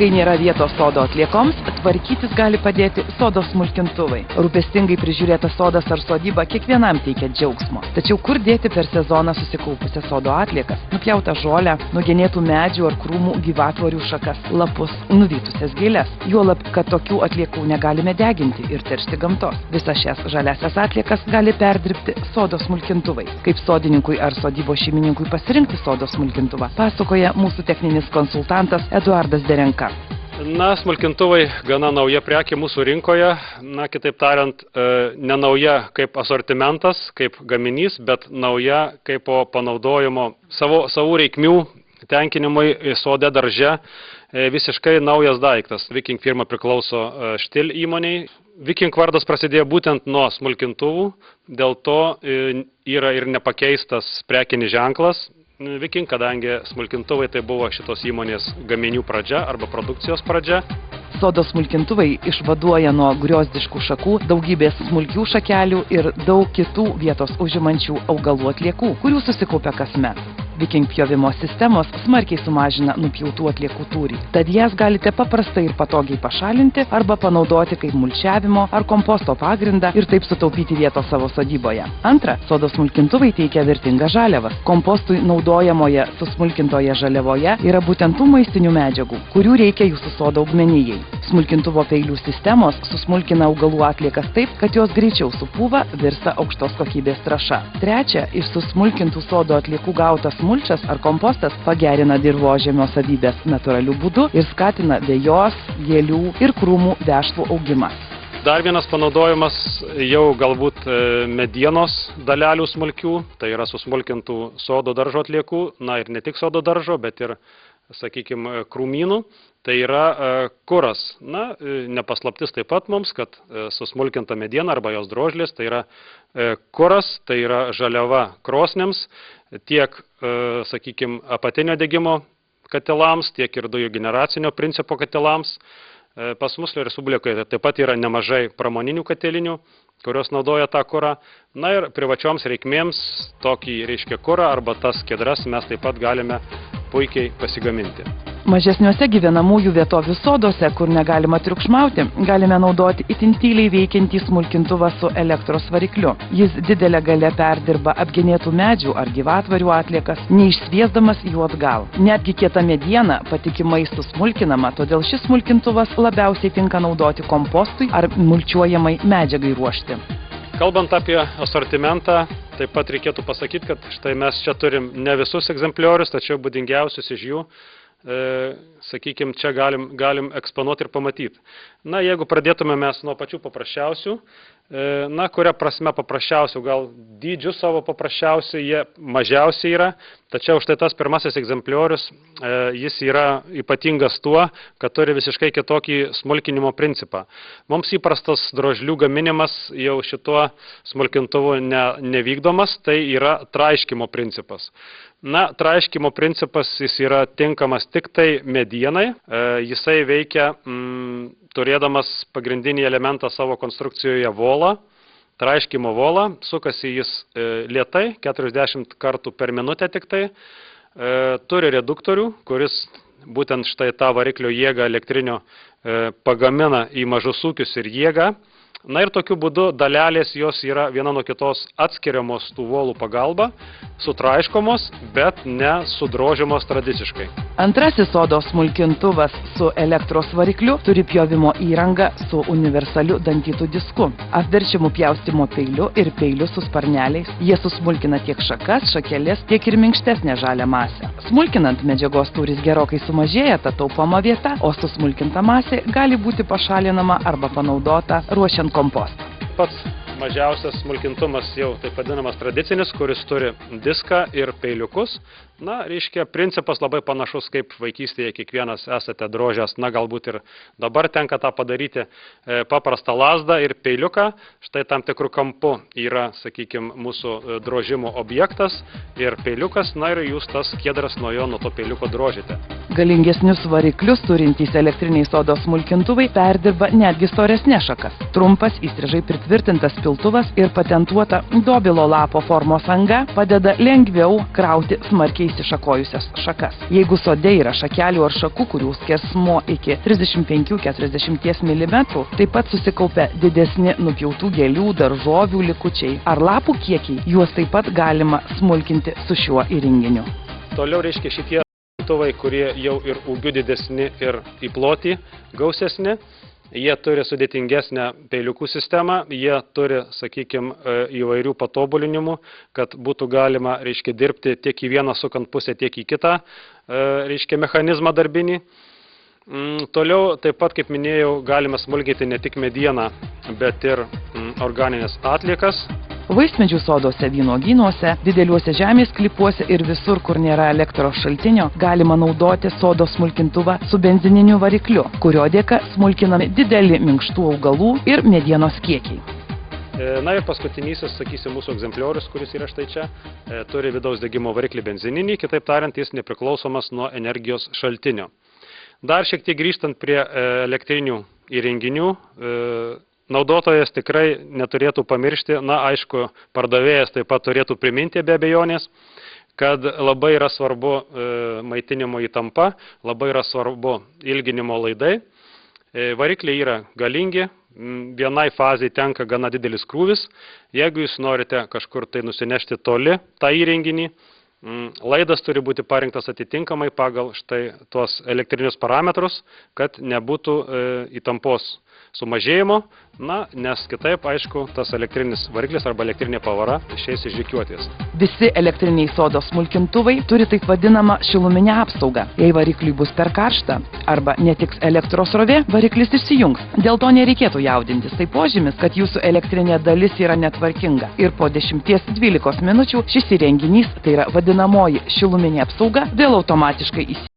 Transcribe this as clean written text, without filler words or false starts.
Kai nėra vietos sodo atliekoms, tvarkytis gali padėti sodo smulkintuvai. Rūpestingai prižiūrėtas sodas ar sodyba kiekvienam teikia džiaugsmo. Tačiau kur dėti per sezoną susikaupusią sodo atliekas? Nupjautą žolę, nugenėtų medžių ar krūmų gyvatvorių šakas, lapus, nuvytusias gėles. Juolab, kad tokių atliekų negalime deginti ir teršti gamtos. Visas šias žaliasias atliekas gali perdirbti sodo smulkintuvai. Kaip sodininkui ar sodybos šeimininkui pasirinkti sodo smulkintuvą, pasakoja mūsų techninis konsultantas Eduardas Derenka. Na, smulkintuvai gana nauja prekė mūsų rinkoje, kitaip tariant, ne nauja kaip asortimentas, kaip gaminys, bet nauja kaip po panaudojimo savų reikmių tenkinimui sode darže, visiškai naujas daiktas. Viking firma priklauso Štil įmoniai. Viking vardas prasidėjo būtent nuo smulkintuvų, dėl to yra ir nepakeistas prekinis ženklas Viking, kadangi smulkintuvai tai buvo šitos įmonės gaminių pradžia arba produkcijos pradžia. Sodo smulkintuvai išvaduoja nuo griozdiškų šakų, daugybės smulkių šakelių ir daug kitų vietos užimančių augalų atliekų, kurių susikaupia kasmet. Viking pjovimo sistemos smarkiai sumažina nupjautų atliekų tūrį, tad jas galite paprastai ir patogiai pašalinti arba panaudoti kaip mulčiavimo ar komposto pagrindą ir taip sutaupyti vietos savo sodyboje. Antra, sodo smulkintuvai teikia vertingas žaliavas. Kompostui naudojamoje susmulkintoje žaliavoje yra būtent tų maistinių medžiagų, kurių reikia jūsų sodo augmenijai. Smulkintuvo peilių sistemos susmulkina augalų atliekas taip, kad jos greičiau supūva, virsta aukštos kokybės trąša. Trečia, iš susmulkintų sodo atliekų gautas mulčas ar kompostas pagerina dirvožemio savybės natūraliu būdu ir skatina vejos, gėlių ir krūmų dešrų augimą. Dar vienas panaudojimas jau galbūt medienos dalelių smulkių, tai yra susmulkintų sodo daržo atliekų, ir ne tik sodo daržo, bet ir, sakykime, krūmynų. Tai yra kuras. Nepaslaptis taip pat mums, kad susmulkinta mediena arba jos drožlės, tai yra kuras, tai yra žaliava krosnėms, tiek, sakykime, apatinio degimo katilams, tiek ir dujų generacinio principo katilams. Pas mus Respublikoje taip pat yra nemažai pramoninių katilinių, kurios naudoja tą kurą. Ir privačioms reikmėms tokį, kurą arba tas skiedras mes taip pat galime puikiai pasigaminti. Mažesniuose gyvenamųjų vietovių soduose, kur negalima triukšmauti, galime naudoti itin tyliai veikiantį smulkintuvą su elektros varikliu. Jis didelė galia perdirba apgenėtų medžių ar gyvatvarių atliekas, neišsviesdamas jų atgal. Netgi kieta mediena patikimai susmulkinama, todėl šis smulkintuvas labiausiai tinka naudoti kompostui ar mulčiuojamai medžiagai ruošti. Kalbant apie asortimentą, taip pat reikėtų pasakyti, kad štai mes čia turim ne visus egzempliorius, tačiau būdingiausius iš jų, sakykime, čia galim eksponuoti ir pamatyti. Jeigu pradėtume mes nuo pačių paprasčiausių, kuria prasme paprasčiausių, gal dydžių savo paprasčiausių, jie mažiausiai yra, tačiau štai tas pirmasis egzempliorius, jis yra ypatingas tuo, kad turi visiškai kitokį smulkinimo principą. Mums įprastas drožlių gaminimas jau šituo smulkintuvu nevykdomas, tai yra traiškymo principas. Traiškymo principas jis yra tinkamas tik tai medienai, jisai veikia turėdamas pagrindinį elementą savo konstrukcijoje volą, traiškymo volą, sukasi jis lėtai, 40 kartų per minutę tik tai, turi reduktorių, kuris būtent štai tą variklio jėgą elektrinio pagamina į mažus ūkius ir jėgą. Ir tokiu būdu dalelės jos yra viena nuo kitos atskiriamos tų volų pagalba, sutraiškomos, bet ne sudrožiamos tradiciškai. Antrasis sodo smulkintuvas su elektros varikliu turi pjovimo įrangą su universaliu dantytų disku, apverčiamu pjaustymo peiliu ir peiliu su sparneliais. Jie susmulkina tiek šakas, šakeles, tiek ir minkštesnę žalią masę. Smulkinant medžiagos tūris gerokai sumažėja ta taupoma vieta, o susmulkinta masė gali būti pašalinama arba panaudota ruošiant kompostą. Pats mažiausias smulkintumas jau taip vadinamas tradicinis, kuris turi diską ir peiliukus. Principas labai panašus kaip vaikystėje kiekvienas esate drožęs, galbūt ir dabar tenka tą padaryti, paprastą lazdą ir peiliuką. Štai tam tikrų kampu yra, sakykime, mūsų drožimo objektas ir peiliukas, ir jūs tas skiedras nuo to peiliuko drožite. Galingesnius variklius turintys elektriniai sodo smulkintuvai perdirba netgi storesnės šakas. Trumpas, įstrižai pritvirtintas piltuvas ir patentuota dobilo lapo formos anga padeda lengviau krauti smarkiai išsišakojusias šakas. Jeigu sode yra šakelių ar šakų, kurių skersmuo iki 35–40 mm, taip pat susikaupia didesni nupjautų gėlių, daržovių likučiai ar lapų kiekiai, juos taip pat galima smulkinti su šiuo įrenginiu. Toliau reiškia šitie smulkintuvai, kurie jau ir ūgiu didesni ir į plotį gausesni. Jie turi sudėtingesnę peiliukų sistemą, jie turi, sakykime, įvairių patobulinimų, kad būtų galima, reiškia, dirbti tiek į vieną sukant pusę, tiek į kitą, reiškia, mechanizmą darbinį. Toliau, taip pat, kaip minėjau, galime smulkinti ne tik medieną, bet ir organinės atliekas. Vaismedžių sodose, vynuogynuose, dideliuose žemės sklypuose ir visur, kur nėra elektros šaltinio, galima naudoti sodo smulkintuvą su benzininiu varikliu, kurio dėka smulkinami dideli minkštų augalų ir medienos kiekiai. Na ir paskutinysis, sakysim, mūsų egzempliorius, kuris yra štai čia, turi vidaus degimo variklį benzininį, kitaip tariant, jis nepriklausomas nuo energijos šaltinio. Dar šiek tiek grįžtant prie elektrinių įrenginių, naudotojas tikrai neturėtų pamiršti, na aišku, pardavėjas taip pat turėtų priminti be abejonės, kad labai yra svarbu maitinimo įtampa, labai yra svarbu ilginimo laidai. Varikliai yra galingi, vienai fazai tenka gana didelis krūvis. Jeigu jūs norite kažkur tai nusinešti toli tą įrenginį, laidas turi būti parinktas atitinkamai pagal štai tuos elektrinius parametrus, kad nebūtų įtampos sumažėjimo, nes kitaip, aišku, tas elektrinis variklis arba elektrinė pavara išeis iš rikiuotės. Visi elektriniai sodo smulkintuvai turi taip vadinamą šiluminę apsaugą. Jei varikliui bus per karšta arba netiks elektros srovė, variklis išsijungs. Dėl to nereikėtų jaudintis. Tai požymis, kad jūsų elektrinė dalis yra netvarkinga. Ir po 10–12 minučių šis įrenginys, tai yra vadinamoji šiluminė apsauga, vėl automatiškai įsijungs.